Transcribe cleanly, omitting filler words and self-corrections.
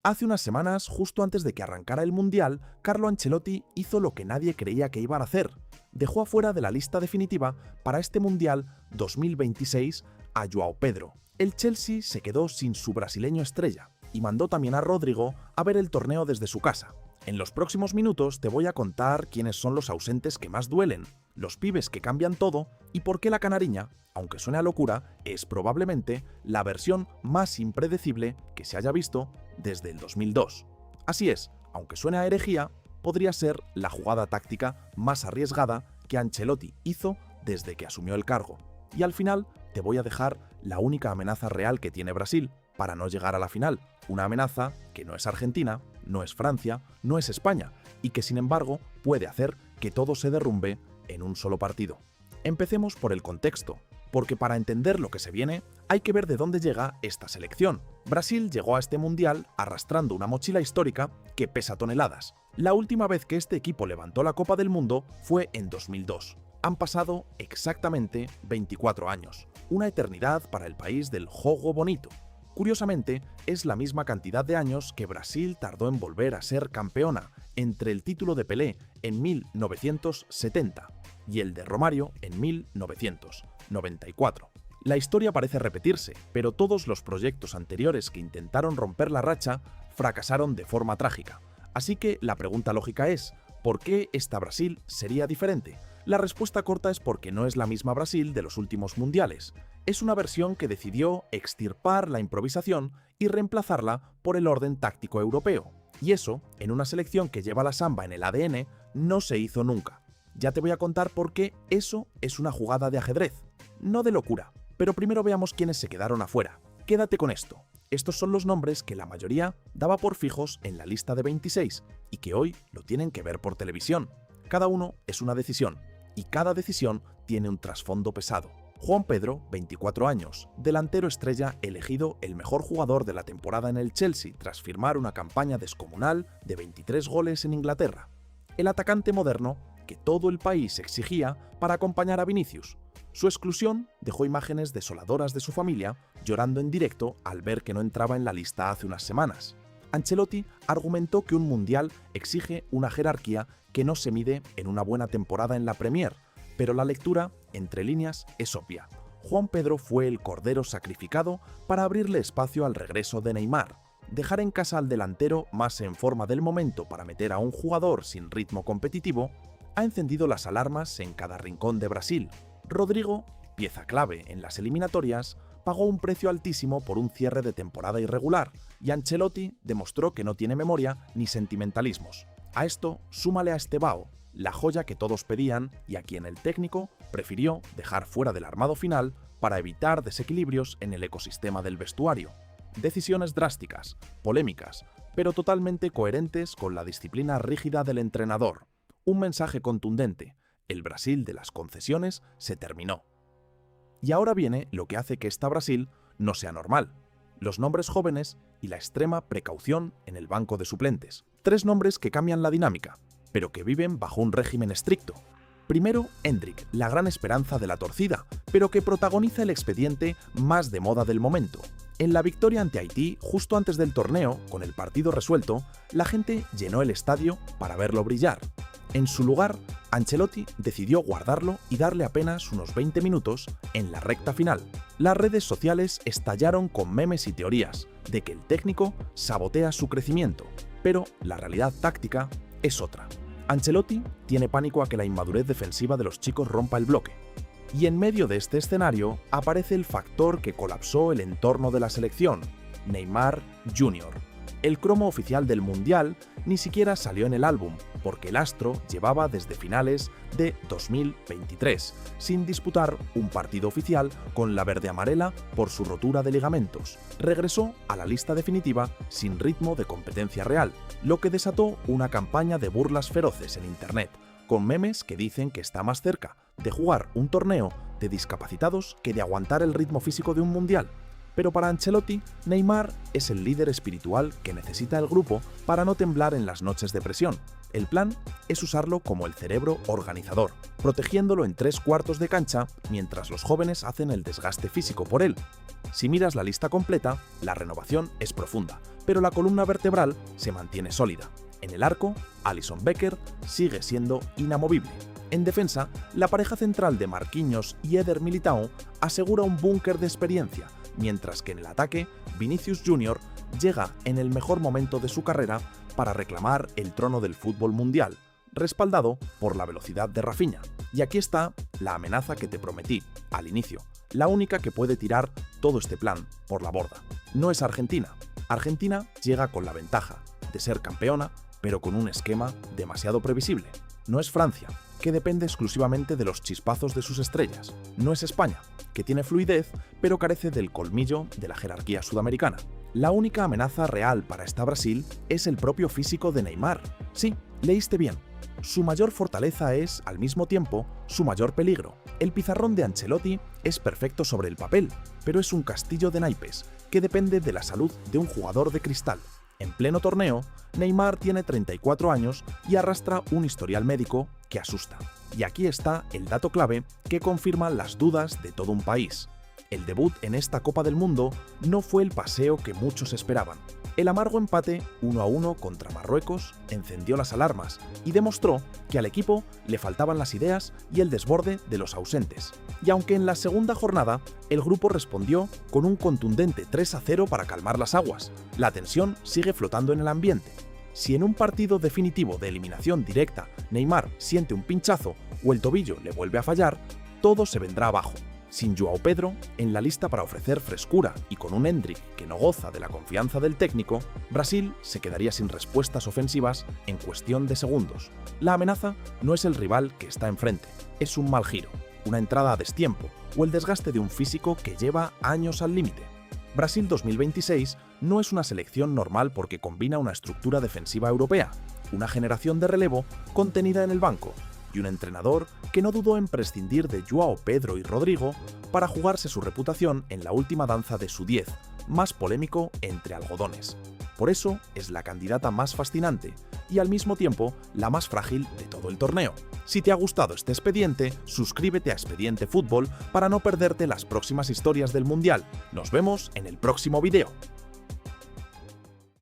Hace unas semanas, justo antes de que arrancara el Mundial, Carlo Ancelotti hizo lo que nadie creía que iba a hacer. Dejó afuera de la lista definitiva para este Mundial 2026 a João Pedro. El Chelsea se quedó sin su brasileño estrella y mandó también a Rodrigo a ver el torneo desde su casa. En los próximos minutos te voy a contar quiénes son los ausentes que más duelen, los pibes que cambian todo y por qué la canariña, aunque suene a locura, es probablemente la versión más impredecible que se haya visto desde el 2002. Así es, aunque suene a herejía, podría ser la jugada táctica más arriesgada que Ancelotti hizo desde que asumió el cargo. Y al final te voy a dejar la única amenaza real que tiene Brasil para no llegar a la final, una amenaza que no es Argentina, no es Francia, no es España y que sin embargo puede hacer que todo se derrumbe en un solo partido. Empecemos por el contexto, porque para entender lo que se viene hay que ver de dónde llega esta selección. Brasil llegó a este mundial arrastrando una mochila histórica que pesa toneladas. La última vez que este equipo levantó la Copa del Mundo fue en 2002. Han pasado exactamente 24 años, una eternidad para el país del jogo bonito. Curiosamente, es la misma cantidad de años que Brasil tardó en volver a ser campeona, entre el título de Pelé en 1970 y el de Romario en 1994. La historia parece repetirse, pero todos los proyectos anteriores que intentaron romper la racha fracasaron de forma trágica. Así que la pregunta lógica es, ¿por qué esta Brasil sería diferente? La respuesta corta es porque no es la misma Brasil de los últimos mundiales. Es una versión que decidió extirpar la improvisación y reemplazarla por el orden táctico europeo. Y eso, en una selección que lleva la samba en el ADN, no se hizo nunca. Ya te voy a contar por qué eso es una jugada de ajedrez, no de locura. Pero primero veamos quiénes se quedaron afuera. Quédate con esto. Estos son los nombres que la mayoría daba por fijos en la lista de 26 y que hoy lo tienen que ver por televisión. Cada uno es una decisión y cada decisión tiene un trasfondo pesado. João Pedro, 24 años, delantero estrella elegido el mejor jugador de la temporada en el Chelsea tras firmar una campaña descomunal de 23 goles en Inglaterra. El atacante moderno que todo el país exigía para acompañar a Vinicius. Su exclusión dejó imágenes desoladoras de su familia llorando en directo al ver que no entraba en la lista hace unas semanas. Ancelotti argumentó que un mundial exige una jerarquía que no se mide en una buena temporada en la Premier, pero la lectura, entre líneas, es obvia. João Pedro fue el cordero sacrificado para abrirle espacio al regreso de Neymar. Dejar en casa al delantero más en forma del momento para meter a un jugador sin ritmo competitivo ha encendido las alarmas en cada rincón de Brasil. Rodrigo, pieza clave en las eliminatorias, pagó un precio altísimo por un cierre de temporada irregular y Ancelotti demostró que no tiene memoria ni sentimentalismos. A esto súmale a Estevao, la joya que todos pedían y a quien el técnico prefirió dejar fuera del armado final para evitar desequilibrios en el ecosistema del vestuario. Decisiones drásticas, polémicas, pero totalmente coherentes con la disciplina rígida del entrenador. Un mensaje contundente: el Brasil de las concesiones se terminó. Y ahora viene lo que hace que esta Brasil no sea normal: los nombres jóvenes y la extrema precaución en el banco de suplentes. Tres nombres que cambian la dinámica, pero que viven bajo un régimen estricto. Primero, Endrick, la gran esperanza de la torcida, pero que protagoniza el expediente más de moda del momento. En la victoria ante Haití, justo antes del torneo, con el partido resuelto, la gente llenó el estadio para verlo brillar. En su lugar, Ancelotti decidió guardarlo y darle apenas unos 20 minutos en la recta final. Las redes sociales estallaron con memes y teorías de que el técnico sabotea su crecimiento, pero la realidad táctica es otra. Ancelotti tiene pánico a que la inmadurez defensiva de los chicos rompa el bloque. Y en medio de este escenario aparece el factor que colapsó el entorno de la selección: Neymar Jr. El cromo oficial del Mundial ni siquiera salió en el álbum, porque el astro llevaba desde finales de 2023 sin disputar un partido oficial con la verde-amarela por su rotura de ligamentos. Regresó a la lista definitiva sin ritmo de competencia real, lo que desató una campaña de burlas feroces en internet, con memes que dicen que está más cerca de jugar un torneo de discapacitados que de aguantar el ritmo físico de un mundial. Pero para Ancelotti, Neymar es el líder espiritual que necesita el grupo para no temblar en las noches de presión. El plan es usarlo como el cerebro organizador, protegiéndolo en 3 cuartos de cancha mientras los jóvenes hacen el desgaste físico por él. Si miras la lista completa, la renovación es profunda, pero la columna vertebral se mantiene sólida. En el arco, Alisson Becker sigue siendo inamovible. En defensa, la pareja central de Marquinhos y Eder Militão asegura un búnker de experiencia, mientras que en el ataque, Vinicius Jr. llega en el mejor momento de su carrera para reclamar el trono del fútbol mundial, respaldado por la velocidad de Rafinha. Y aquí está la amenaza que te prometí al inicio, la única que puede tirar todo este plan por la borda. No es Argentina. Argentina llega con la ventaja de ser campeona, pero con un esquema demasiado previsible. No es Francia, que depende exclusivamente de los chispazos de sus estrellas. No es España, que tiene fluidez, pero carece del colmillo de la jerarquía sudamericana. La única amenaza real para esta Brasil es el propio físico de Neymar. Sí, leíste bien. Su mayor fortaleza es, al mismo tiempo, su mayor peligro. El pizarrón de Ancelotti es perfecto sobre el papel, pero es un castillo de naipes que depende de la salud de un jugador de cristal. En pleno torneo, Neymar tiene 34 años y arrastra un historial médico que asusta. Y aquí está el dato clave que confirma las dudas de todo un país. El debut en esta Copa del Mundo no fue el paseo que muchos esperaban. El amargo empate 1-1 contra Marruecos encendió las alarmas y demostró que al equipo le faltaban las ideas y el desborde de los ausentes. Y aunque en la segunda jornada el grupo respondió con un contundente 3-0 para calmar las aguas, la tensión sigue flotando en el ambiente. Si en un partido definitivo de eliminación directa Neymar siente un pinchazo o el tobillo le vuelve a fallar, todo se vendrá abajo. Sin João Pedro en la lista para ofrecer frescura y con un Endrick que no goza de la confianza del técnico, Brasil se quedaría sin respuestas ofensivas en cuestión de segundos. La amenaza no es el rival que está enfrente, es un mal giro, una entrada a destiempo o el desgaste de un físico que lleva años al límite. Brasil 2026 no es una selección normal porque combina una estructura defensiva europea, una generación de relevo contenida en el banco, y un entrenador que no dudó en prescindir de João Pedro y Rodrigo para jugarse su reputación en la última danza de su 10, más polémico entre algodones. Por eso es la candidata más fascinante y al mismo tiempo la más frágil de todo el torneo. Si te ha gustado este expediente, suscríbete a Expediente Fútbol para no perderte las próximas historias del Mundial. Nos vemos en el próximo video.